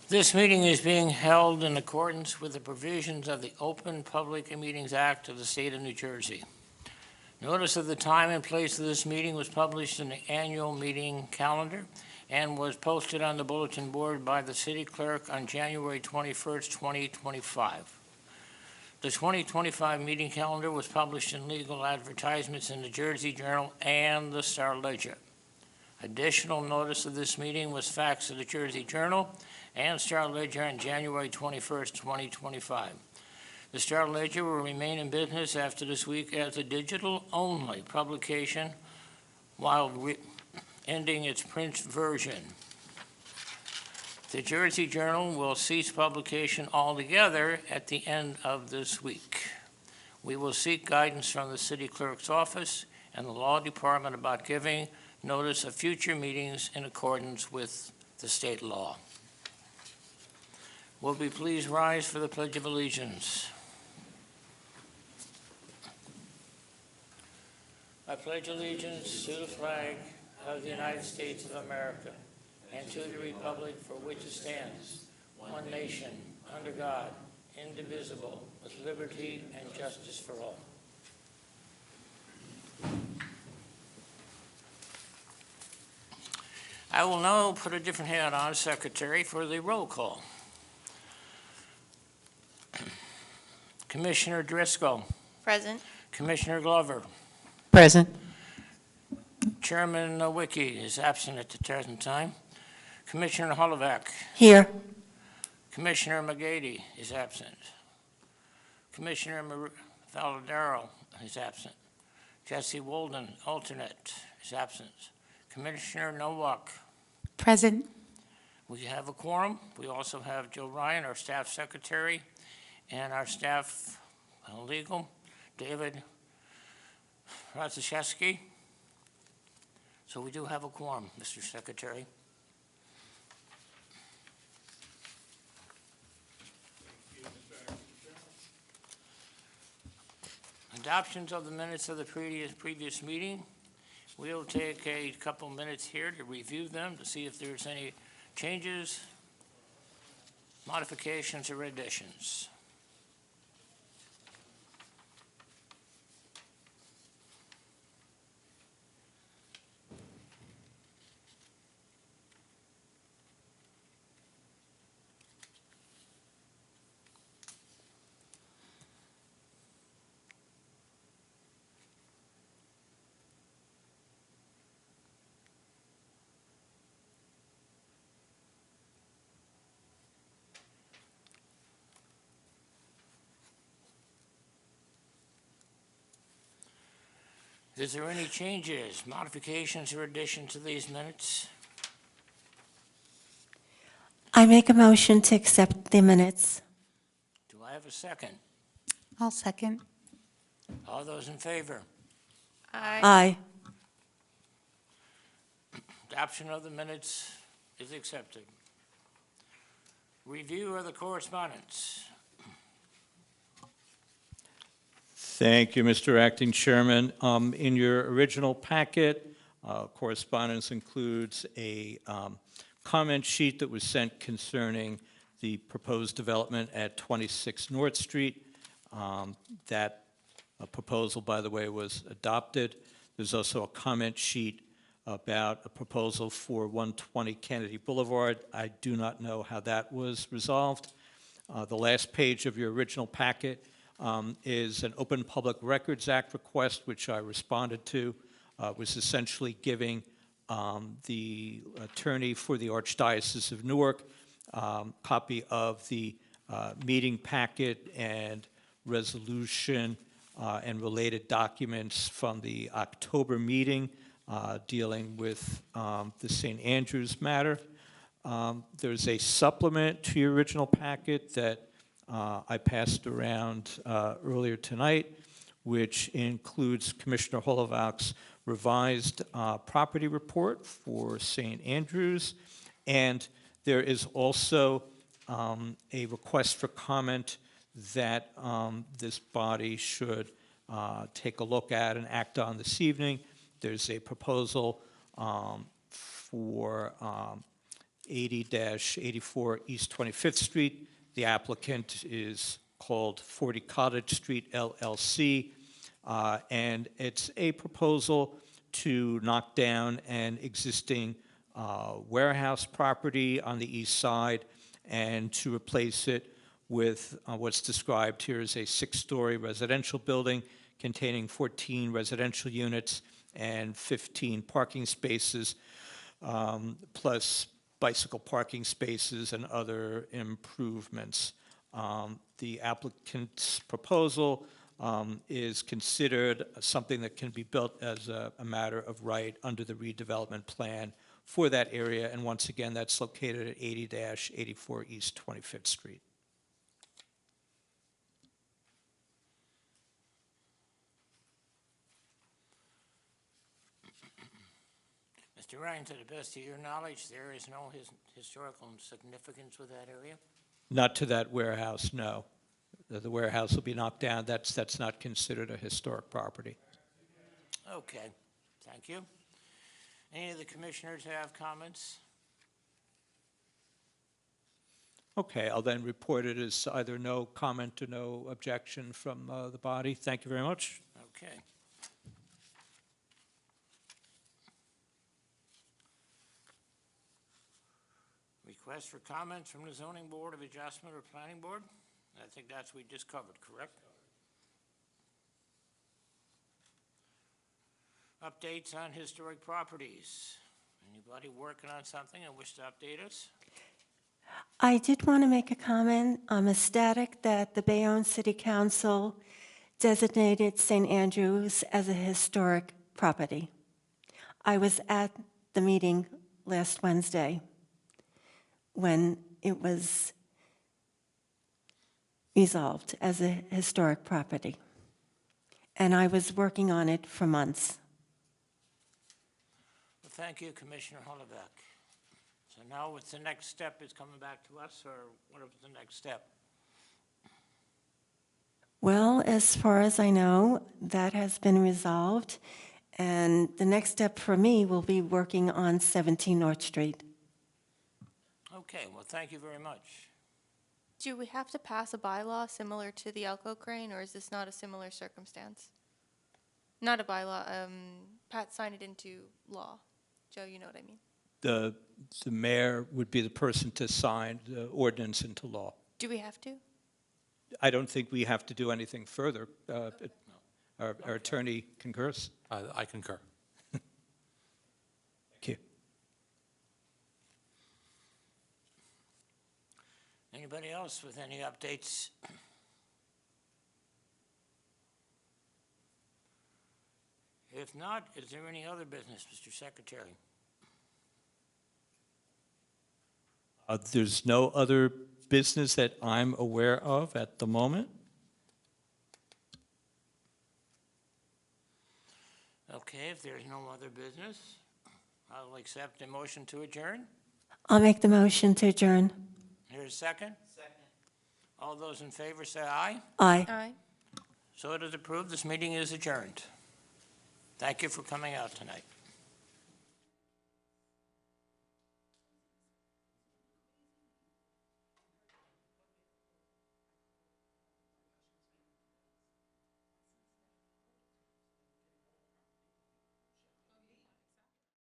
This meeting is being held in accordance with the provisions of the Open Public Meetings Act of the State of New Jersey. Notice of the time and place of this meeting was published in the annual meeting calendar and was posted on the bulletin board by the city clerk on January 21st, 2025. The 2025 meeting calendar was published in legal advertisements in the Jersey Journal and the Star Ledger. Additional notice of this meeting was faxed to the Jersey Journal and Star Ledger on January 21st, 2025. The Star Ledger will remain in business after this week as a digital-only publication while ending its print version. The Jersey Journal will cease publication altogether at the end of this week. We will seek guidance from the City Clerk's office and the Law Department about giving notice of future meetings in accordance with the state law. Will we please rise for the Pledge of Allegiance? I pledge allegiance to the flag of the United States of America and to the republic for which it stands, one nation, under God, indivisible, with liberty and justice for all. I will now put a different hat on, Secretary, for the roll call. Commissioner Driscoll. Present. Commissioner Glover. Present. Chairman Wiki is absent at the present time. Commissioner Holovac. Here. Commissioner McGady is absent. Commissioner Valadaro is absent. Jesse Walden, alternate, is absent. Commissioner Nowak. Present. We have a quorum. We also have Joe Ryan, our staff secretary, and our staff legal, David Radziszewski. So we do have a quorum, Mr. Secretary. Adoptions of the minutes of the previous meeting. We'll take a couple minutes here to review them to see if there's any changes, modifications, or additions. Is there any changes, modifications, or additions to these minutes? I make a motion to accept the minutes. Do I have a second? I'll second. All those in favor? Aye. Adoption of the minutes is accepted. Review of the correspondence. Thank you, Mr. Acting Chairman. In your original packet, correspondence includes a comment sheet that was sent concerning the proposed development at 26 North Street. That proposal, by the way, was adopted. There's also a comment sheet about a proposal for 120 Kennedy Boulevard. I do not know how that was resolved. The last page of your original packet is an Open Public Records Act request, which I responded to, was essentially giving the attorney for the Archdiocese of Newark copy of the meeting packet and resolution and related documents from the October meeting dealing with the St. Andrews matter. There's a supplement to your original packet that I passed around earlier tonight, which includes Commissioner Holovac's revised property report for St. Andrews. And there is also a request for comment that this body should take a look at and act on this evening. There's a proposal for 80-84 East 25th Street. The applicant is called 40 Cottage Street LLC, and it's a proposal to knock down an existing warehouse property on the east side and to replace it with what's described here as a 6-story residential building containing 14 residential units and 15 parking spaces, plus bicycle parking spaces and other improvements. The applicant's proposal is considered something that can be built as a matter of right under the redevelopment plan for that area, and once again, that's located at 80-84 East 25th Street. Mr. Ryan, to the best of your knowledge, there is no historical significance with that area? Not to that warehouse, no. The warehouse will be knocked down. That's not considered a historic property. Okay, thank you. Any of the commissioners have comments? Okay, I'll then report it as either no comment or no objection from the body. Thank you very much. Okay. Request for comments from the Zoning Board of Adjustment or Planning Board? I think that's we just covered, correct? Updates on historic properties. Anybody working on something and wish to update us? I did want to make a comment. I'm ecstatic that the Bayonne City Council designated St. Andrews as a historic property. I was at the meeting last Wednesday when it was resolved as a historic property. And I was working on it for months. Well, thank you, Commissioner Hollebeck. So now what's the next step? Is coming back to us, or what is the next step? Well, as far as I know, that has been resolved. And the next step for me will be working on 17 North Street. Okay, well, thank you very much. Do we have to pass a bylaw similar to the Elko Crane, or is this not a similar circumstance? Not a bylaw, Pat signed it into law. Joe, you know what I mean? The mayor would be the person to sign the ordinance into law. Do we have to? I don't think we have to do anything further. Our attorney concurs. I concur. Thank you. Anybody else with any updates? If not, is there any other business, Mr. Secretary? There's no other business that I'm aware of at the moment. Okay, if there's no other business, I'll accept a motion to adjourn. I'll make the motion to adjourn. Here's a second. Second. All those in favor say aye. Aye. Aye. So it is approved. This meeting is adjourned. Thank you for coming out tonight.